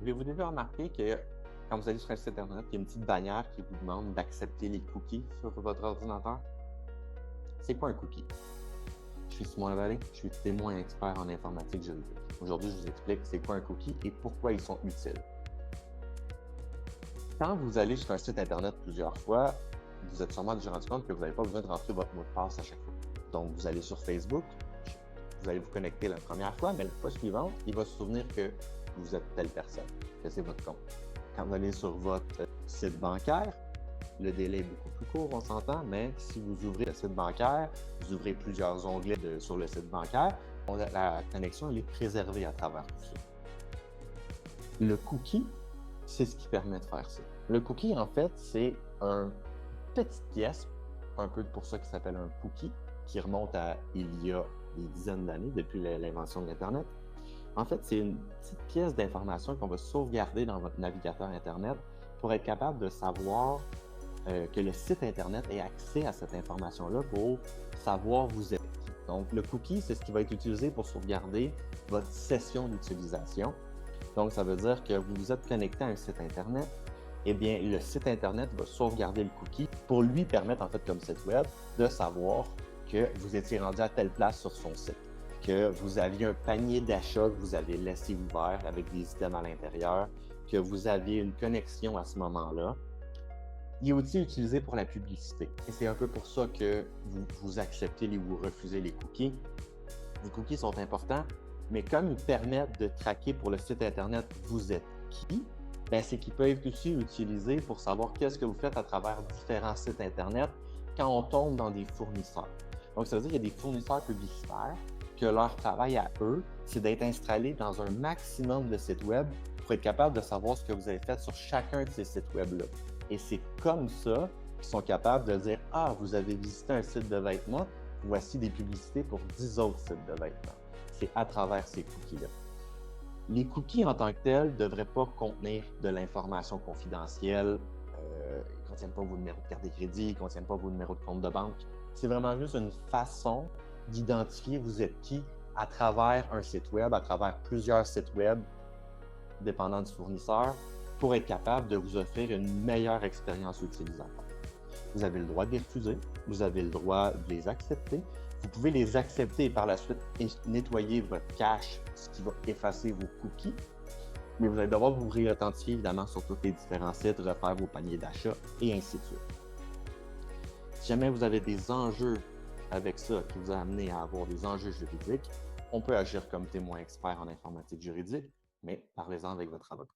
Avez-vous déjà remarqué que quand vous allez sur un site internet, il y a une petite bannière qui vous demande d'accepter les cookies sur votre ordinateur? C'est quoi un cookie? Je suis Simon Lavallée, je suis témoin expert en informatique juridique. Aujourd'hui, je vous explique c'est quoi un cookie et pourquoi ils sont utiles. Quand vous allez sur un site internet plusieurs fois, vous êtes sûrement déjà rendu compte que vous n'avez pas besoin de rentrer votre mot de passe à chaque fois. Donc, vous allez sur Facebook, vous allez vous connecter la première fois, mais la fois suivante, il va se souvenir que vous êtes telle personne, que c'est votre compte. Quand vous allez sur votre site bancaire, le délai est beaucoup plus court, on s'entend, mais si vous ouvrez le site bancaire, vous ouvrez plusieurs onglets sur le site bancaire, la connexion elle est préservée à travers tout ça. Le cookie, c'est ce qui permet de faire ça. Le cookie, en fait, c'est une petite pièce, un peu pour ça qu'il s'appelle un cookie, qui remonte à il y a des dizaines d'années, depuis l'invention de l'Internet. En fait, c'est une petite pièce d'information qu'on va sauvegarder dans votre navigateur Internet pour être capable de savoir que le site Internet ait accès à cette information-là pour savoir vous êtes qui. Donc, le cookie, c'est ce qui va être utilisé pour sauvegarder votre session d'utilisation. Donc, ça veut dire que vous vous êtes connecté à un site Internet, eh bien, le site Internet va sauvegarder le cookie pour lui permettre, en fait, comme site web, de savoir que vous étiez rendu à telle place sur son site, que vous aviez un panier d'achat que vous avez laissé ouvert avec des items à l'intérieur, que vous aviez une connexion à ce moment-là. Il est aussi utilisé pour la publicité. Et c'est un peu pour ça que vous acceptez ou vous refusez les cookies. Les cookies sont importants, mais comme ils permettent de traquer pour le site Internet vous êtes qui, ben c'est qu'ils peuvent être aussi utilisés pour savoir qu'est-ce que vous faites à travers différents sites Internet quand on tombe dans des fournisseurs. Donc, ça veut dire qu'il y a des fournisseurs publicitaires que leur travail à eux, c'est d'être installés dans un maximum de sites web pour être capable de savoir ce que vous avez fait sur chacun de ces sites web-là. Et c'est comme ça qu'ils sont capables de dire « Ah, vous avez visité un site de vêtements, voici des publicités pour 10 autres sites de vêtements. » C'est à travers ces cookies-là. Les cookies en tant que tels ne devraient pas contenir de l'information confidentielle. Ils ne contiennent pas vos numéros de carte de crédit, ils ne contiennent pas vos numéros de compte de banque. C'est vraiment juste une façon d'identifier vous êtes qui à travers un site web, à travers plusieurs sites web, dépendant du fournisseur, pour être capable de vous offrir une meilleure expérience utilisateur. Vous avez le droit de les refuser, vous avez le droit de les accepter. Vous pouvez les accepter et par la suite nettoyer votre cache, ce qui va effacer vos cookies. Mais vous allez devoir vous réauthentifier évidemment sur tous les différents sites, refaire vos paniers d'achat et ainsi de suite. Si jamais vous avez des enjeux avec ça qui vous a amené à avoir des enjeux juridiques, on peut agir comme témoin expert en informatique juridique, mais parlez-en avec votre avocat.